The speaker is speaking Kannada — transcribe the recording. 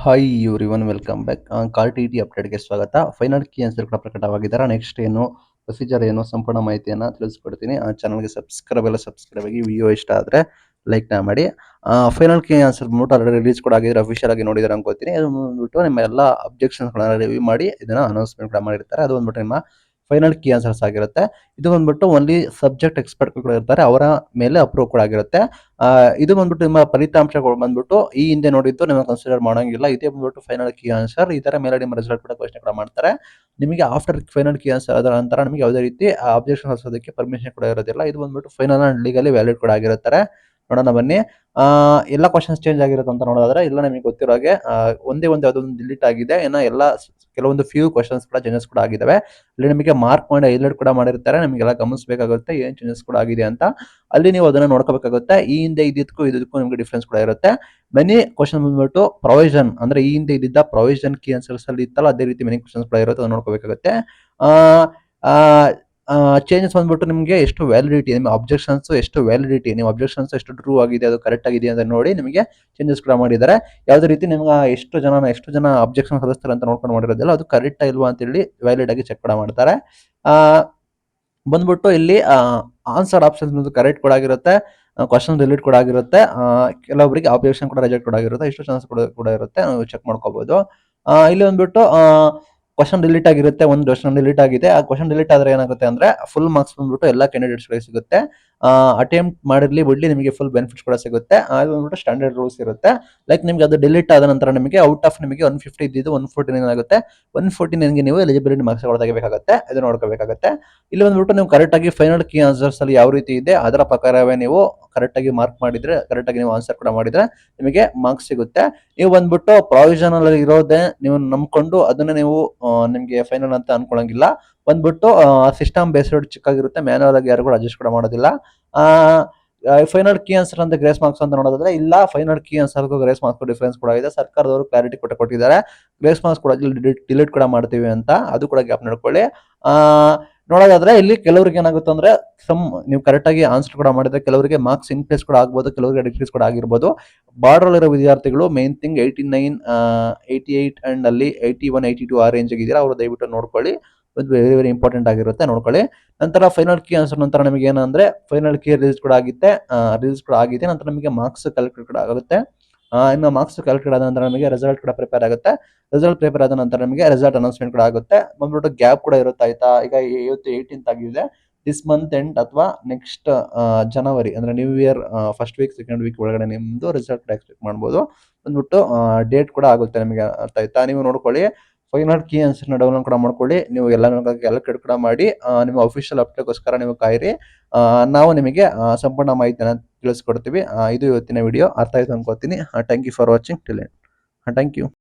Hi everyone welcome back. Call T T ಅಪ್ಡೇಟ್ಗೆ ಸ್ವಾಗತ. ಫೈನಲ್ ಕೀ ಆನ್ಸರ್ ಕೂಡ ಪ್ರಕಟವಾಗಿದ್ದಾರೆ. ನೆಕ್ಸ್ಟ್ ಏನು ಪ್ರೊಸೀಜರ್ ಏನು ಸಂಪೂರ್ಣ ಮಾಹಿತಿಯನ್ನು ತಿಳಿಸ್ಕೊಡ್ತೀನಿ. ಚಾನಲ್ಗೆ ಸಬ್ಸ್ಕ್ರೈಬ್ ಆಗಿ. ವಿಡಿಯೋ ಇಷ್ಟ ಆದರೆ ಲೈಕ್ನ ಮಾಡಿ. ಫೈನಲ್ ಕೀ ಆನ್ಸರ್ ಬಂದ್ಬಿಟ್ಟು ಆಲ್ರೆಡಿ ರಿಲೀಸ್ ಕೂಡ ಆಗಿದ್ರೆ ಅಫಿಷಿಯಲ್ ಆಗಿ ನೋಡಿದ್ರೆ ಅನ್ಕೋತೀನಿ. ಅದು ಬಂದ್ಬಿಟ್ಟು ನಿಮ್ಮ ಎಲ್ಲ ಅಬ್ಜೆಕ್ಷನ್ಸ್ಗಳನ್ನ ರಿವ್ಯೂ ಮಾಡಿ ಇದನ್ನು ಅನೌನ್ಸ್ಮೆಂಟ್ ಕೂಡ ಮಾಡಿರ್ತಾರೆ. ಅದು ಬಂದ್ಬಿಟ್ಟು ನಿಮ್ಮ ಫೈನಲ್ ಕೀ ಆನ್ಸರ್ಸ್ ಆಗಿರುತ್ತೆ. ಇದು ಬಂದ್ಬಿಟ್ಟು ಓನ್ಲಿ ಸಬ್ಜೆಕ್ಟ್ ಎಕ್ಸ್ಪರ್ಟ್ ಕೂಡ ಇರ್ತಾರೆ, ಅವರ ಮೇಲೆ ಅಪ್ರೂವ್ ಕೂಡ ಆಗಿರುತ್ತೆ. ಇದು ಬಂದ್ಬಿಟ್ಟು ನಿಮ್ಮ ಫಲಿತಾಂಶಗಳು ಬಂದ್ಬಿಟ್ಟು ಈ ಹಿಂದೆ ನೋಡಿದ್ದು ನಿಮಗೆ ಕನ್ಸಿಡರ್ ಮಾಡೋಂಗಿಲ್ಲ. ಇದೇ ಬಂದ್ಬಿಟ್ಟು ಫೈನಲ್ ಕೀ ಆನ್ಸರ್. ಈ ತರ ಮೇಲೆ ನಿಮ್ಮ ರಿಸಲ್ಟ್ ಕೂಡ ಘೋಷಣೆ ಕೂಡ ಮಾಡ್ತಾರೆ. ನಿಮಗೆ ಆಫ್ಟರ್ ಫೈನಲ್ ಕೀ ಆನ್ಸರ್ ಅದರ ನಂತರ ನಿಮಗೆ ಯಾವುದೇ ರೀತಿ ಅಬ್ಜೆಕ್ಷನ್ ಸಲ್ಲಿಸೋದಕ್ಕೆ ಪರ್ಮಿಷನ್ ಕೂಡ ಇರೋದಿಲ್ಲ. ಇದು ಬಂದ್ಬಿಟ್ಟು ಫೈನಲ್ ಅಂಡ್ ಲೀಗಲಿ ವ್ಯಾಲಿಡ್ ಕೂಡ ಆಗಿರುತ್ತಾರೆ. ನೋಡೋಣ ಬನ್ನಿ. ಎಲ್ಲ ಕ್ವಶನ್ಸ್ ಚೇಂಜ್ ಆಗಿರುತ್ತೆ ಅಂತ ನೋಡೋದಾದ್ರೆ ಇಲ್ಲ, ನಿಮಗೆ ಗೊತ್ತಿರೋ ಹಾಗೆ ಒಂದೇ ಒಂದು ಯಾವುದೊಂದು ಡಿಲೀಟ್ ಆಗಿದೆ. ಎಲ್ಲ ಕೆಲವೊಂದು ಫ್ಯೂ ಕ್ವಶನ್ಸ್ ಕೂಡ ಚೇಂಜಸ್ ಕೂಡ ಆಗಿದ್ದಾವೆ. ಅಲ್ಲಿ ನಿಮಗೆ ಮಾರ್ಕ್ ಮಾಡಿ ಹೈಲೈಟ್ ಕೂಡ ಮಾಡಿರ್ತಾರೆ. ನಿಮಗೆಲ್ಲ ಗಮನಿಸಬೇಕಾಗುತ್ತೆ ಏನ್ ಚೇಂಜಸ್ ಕೂಡ ಆಗಿದೆ ಅಂತ. ಅಲ್ಲಿ ನೀವು ಅದನ್ನ ನೋಡ್ಕೋಬೇಕಾಗುತ್ತೆ. ಈ ಹಿಂದೆ ಇದಕ್ಕೂ ನಿಮಗೆ ಡಿಫ್ರೆನ್ಸ್ ಕೂಡ ಇರುತ್ತೆ. ಮೆನಿ ಕ್ವಶನ್ ಬಂದ್ಬಿಟ್ಟು ಪ್ರೊವಿಷನ್ ಅಂದ್ರೆ ಈ ಹಿಂದೆ ಇದ್ದಿದ್ದ ಪ್ರೊವಿಷನ್ ಕೀ ಆನ್ಸರ್ಸ್ ಅಲ್ಲಿ ಇತ್ತಲ್ಲ, ಅದೇ ರೀತಿ ಮೆನಿ ಕ್ವಶನ್ಸ್ ಕೂಡ ಇರುತ್ತೆ, ಅದನ್ನ ನೋಡ್ಕೋಬೇಕಾಗುತ್ತೆ. ಚೇಂಜಸ್ ಬಂದ್ಬಿಟ್ಟು ನಿಮಗೆ ಎಷ್ಟು ವ್ಯಾಲಿಡಿಟಿ, ನಿಮ್ಮ ಅಬ್ಜೆಕ್ಷನ್ಸ್ ಎಷ್ಟು ವ್ಯಾಲಿಡಿಟಿ, ನಿಮ್ಮ ಅಬ್ಜೆಕ್ಷನ್ಸ್ ಎಷ್ಟು ಟ್ರೂ ಆಗಿದೆ, ಅದು ಕರೆಕ್ಟ್ ಆಗಿದೆ ಅಂತ ನೋಡಿ ನಿಮಗೆ ಚೇಂಜಸ್ ಕೂಡ ಮಾಡಿದ್ದಾರೆ. ಯಾವುದೇ ರೀತಿ ನಿಮ್ಗೆ ಎಷ್ಟು ಜನ ಅಬ್ಜೆಕ್ಷನ್ ಸಲ್ಲಿಸ್ತಾರೆ ಅಂತ ನೋಡ್ಕೊಂಡು ಮಾಡಿರೋದಿಲ್ಲ, ಅದು ಕರೆಕ್ಟ್ ಇಲ್ವಾ ಅಂತ ಹೇಳಿ ವ್ಯಾಲಿಡ್ ಆಗಿ ಚೆಕ್ ಕೂಡ ಮಾಡ್ತಾರೆ. ಬಂದ್ಬಿಟ್ಟು ಇಲ್ಲಿ ಆನ್ಸರ್ ಆಪ್ಷನ್ಸ್ ಕರೆಕ್ಟ್ ಕೂಡ ಆಗಿರುತ್ತೆ, ಕ್ವಶನ್ ರಿಲೀಟ್ ಕೂಡ ಆಗಿರುತ್ತೆ, ಕೆಲವೊಬ್ಬರಿಗೆ ಆಬ್ಜೆಕ್ಷನ್ ಕೂಡ ರಿಜೆಕ್ಟ್ ಕೂಡ ಆಗಿರುತ್ತೆ. ಇಷ್ಟು ಚಾನ್ಸ್ ಕೂಡ ಇರುತ್ತೆ, ನಾವು ಚೆಕ್ ಮಾಡ್ಕೋಬಹುದು. ಇಲ್ಲಿ ಬಂದ್ಬಿಟ್ಟು ಕ್ವಶನ್ ಡಿಲೀಟ್ ಆಗಿರುತ್ತೆ, ಒಂದು ಕ್ವಶನ್ ಡಿಲೀಟ್ ಆಗಿದೆ. ಆ ಕ್ವಶನ್ ಡಿಲೀಟ್ ಆದ್ರೆ ಏನಾಗುತ್ತೆ ಅಂದ್ರೆ ಫುಲ್ ಮಾರ್ಕ್ಸ್ ಬಂದ್ಬಿಟ್ಟು ಎಲ್ಲ ಕ್ಯಾಂಡಿಡೇಟ್ಸ್ ಗಳಿಗೆ ಸಿಗುತ್ತೆ. ಅಟೆಂಪ್ಟ್ ಮಾಡಿರ್ಲಿ ಬಿಡ್ಲಿ ನಿಮಗೆ ಫುಲ್ ಬೆನಿಫಿಟ್ಸ್ ಕೂಡ ಸಿಗುತ್ತೆ. ಅದು ಬಂದ್ಬಿಟ್ಟು ಸ್ಟ್ಯಾಂಡರ್ಡ್ ರೂಲ್ಸ್ ಇರುತ್ತೆ. ಲೈಕ್ ನಿಮ್ಗೆ ಅದು ಡಿಲೀಟ್ ಆದ ನಂತರ ನಿಮಗೆ ಔಟ್ ಆಫ್ ನಿಮಗೆ 150 ಇದ್ದಿದ್ದು 149 ಆಗುತ್ತೆ. 149 ನೀವು ಎಲಿಜಿಬಿಲಿಟಿ ಮಾರ್ಕ್ಸ್ ತೆಗಿಬೇಕಾಗುತ್ತೆ, ಇದನ್ನ ನೋಡ್ಕೋಬೇಕಾಗುತ್ತೆ. ಇಲ್ಲಿ ಬಂದ್ಬಿಟ್ಟು ನೀವು ಕರೆಕ್ಟ್ ಆಗಿ ಫೈನಲ್ ಕೀ ಆನ್ಸರ್ಸ್ ಅಲ್ಲಿ ಯಾವ ರೀತಿ ಇದೆ ಅದರ ಪ್ರಕಾರವೇ ನೀವು ಕರೆಕ್ಟ್ ಆಗಿ ಮಾರ್ಕ್ ಮಾಡಿದ್ರೆ, ಕರೆಕ್ಟ್ ಆಗಿ ನೀವು ಆನ್ಸರ್ ಕೂಡ ಮಾಡಿದ್ರೆ ನಿಮಗೆ ಮಾರ್ಕ್ಸ್ ಸಿಗುತ್ತೆ. ನೀವು ಬಂದ್ಬಿಟ್ಟು ಪ್ರಾವಿಷನಲ್ ಇರೋದೇ ನೀವು ನಂಬ್ಕೊಂಡು ಅದನ್ನ ನೀವು ನಿಮ್ಗೆ ಫೈನಲ್ ಅಂತ ಅನ್ಕೊಳಂಗಿಲ್ಲ. ಬಂದ್ಬಿಟ್ಟು ಸಿಸ್ಟಮ್ ಬೇಸ್ಡ್ ಚಿಕ್ಕಾಗಿರುತ್ತೆ, ಮ್ಯಾನುವಲ್ ಆಗಿ ಯಾರು ಕೂಡ ಅಡ್ಜಸ್ಟ್ ಕೂಡ ಮಾಡೋದಿಲ್ಲ. ಫೈನಲ್ ಕೀ ಆನ್ಸರ್ ಅಂತ ಗ್ರೇಸ್ ಮಾರ್ಕ್ಸ್ ಅಂತ ನೋಡೋದಾದ್ರೆ ಇಲ್ಲ, final key answer grace marks difference ಕೂಡ ಇದೆ. ಸರ್ಕಾರದವರು ಕ್ಲಾರಿಟಿ ಕೊಟ್ಟಿದ್ದಾರೆ, ಗ್ರೇಸ್ ಮಾರ್ಕ್ಸ್ ಕೂಡ ಡಿಲೀಟ್ ಕೂಡ ಮಾಡ್ತೀವಿ ಅಂತ, ಅದು ಕೂಡ ಗ್ಯಾಪ್ ನೋಡ್ಕೊಳ್ಳಿ. ನೋಡೋದಾದ್ರೆ ಇಲ್ಲಿ ಕೆಲವರಿಗೆ ಏನಾಗುತ್ತೆ ಅಂದ್ರೆ ನೀವು ಕರೆಕ್ಟ್ ಆಗಿ ಆನ್ಸರ್ ಕೂಡ ಮಾಡಿದ್ರೆ ಕೆಲವರಿಗೆ ಮಾರ್ಕ್ಸ್ ಇನ್ಕ್ರೀಸ್ ಕೂಡ ಆಗ್ಬೋದು, ಕೆಲವರಿಗೆ ಡಿಕ್ರೀಸ್ ಕೂಡ ಆಗಿರ್ಬೋದು. ಬಾರ್ಡರ್ ಅಲ್ಲಿರೋ ವಿದ್ಯಾರ್ಥಿಗಳು ಮೇನ್ ಥಿಂಗ್ 89, 88 ಅಂಡ್ ಅಲ್ಲಿ 81, 82 ಆ ರೇಂಜ್ ಆಗಿದ್ದೀರಾ, ಅವರು ದಯವಿಟ್ಟು ನೋಡ್ಕೊಳ್ಳಿ. ವೆರಿ ವೆರಿ ಇಂಪಾರ್ಟೆಂಟ್ ಆಗಿರುತ್ತೆ, ನೋಡ್ಕೊಳ್ಳಿ. ನಂತರ ಫೈನಲ್ ಕೀ ಆನ್ಸರ್ ನಂತರ ನಮಗೆ ಏನಂದ್ರೆ ಫೈನಲ್ ಕೀ ರಿಲೀಸ್ ಕೂಡ ಆಗಿದೆ. ನಂತರ ನಮಗೆ ಮಾರ್ಕ್ಸ್ ಕ್ಯಾಲ್ಕುಲೇಟ್ ಕೂಡ ಆಗುತ್ತೆ. ಇನ್ನು ಮಾರ್ಕ್ಸ್ ಕ್ಯಾಲ್ಕುಲೇಟ್ ಆದ ನಂತರ ನಮಗೆ ರಿಸಲ್ಟ್ ಕೂಡ ಪ್ರಿಪೇರ್ ಆಗುತ್ತೆ. ರಿಸಲ್ಟ್ ಪ್ರಿಪೇರ್ ಆದ ನಂತರ ನಮಗೆ ರಿಸಲ್ಟ್ ಅನೌನ್ಸ್ಮೆಂಟ್ ಕೂಡ ಆಗುತ್ತೆ. ಬಂದ್ಬಿಟ್ಟು ಗ್ಯಾಪ್ ಕೂಡ ಇರುತ್ತೆ, ಆಯ್ತಾ. ಈಗ ಇವತ್ತು 18th ಆಗಿದೆ. ದಿಸ್ ಮಂತ್ ಎಂಡ್ ಅಥವಾ ನೆಕ್ಸ್ಟ್ ಜನವರಿ ಅಂದ್ರೆ new year first week second week ಒಳಗಡೆ ನಿಮ್ದು ರಿಸಲ್ಟ್ ಕೂಡ ಎಕ್ಸ್ಪೆಕ್ಟ್ ಮಾಡ್ಬೋದು. ಬಂದ್ಬಿಟ್ಟು ಡೇಟ್ ಕೂಡ ಆಗುತ್ತೆ ನಿಮಗೆ, ಅರ್ಥ ಆಯ್ತಾ. ನೀವು ನೋಡ್ಕೊಳ್ಳಿ, ಫೈನಲ್ ಕೀ ಆನ್ಸರ್ನ ಡೌನ್ಲೋಡ್ ಕೂಡ ಮಾಡ್ಕೊಳ್ಳಿ. ನೀವು ಎಲ್ಲ ಕ್ಯಾಲ್ಕುಲೇಟ್ ಕೂಡ ಮಾಡಿ ನಿಮ್ಮ ಅಫಿಷಿಯಲ್ ಅಪ್ಡೇಟ್ಗೋಸ್ಕರ ನೀವು ಕಾಯಿರಿ. ನಾವು ನಿಮಗೆ ಸಂಪೂರ್ಣ ಮಾಹಿತಿಯನ್ನು ತಿಳಿಸ್ಕೊಡ್ತೀವಿ. ಇದು ಇವತ್ತಿನ ವಿಡಿಯೋ, ಅರ್ಥ ಆಯ್ತು ಅನ್ಕೋತೀನಿ. Thank you for watching till end. Thank you.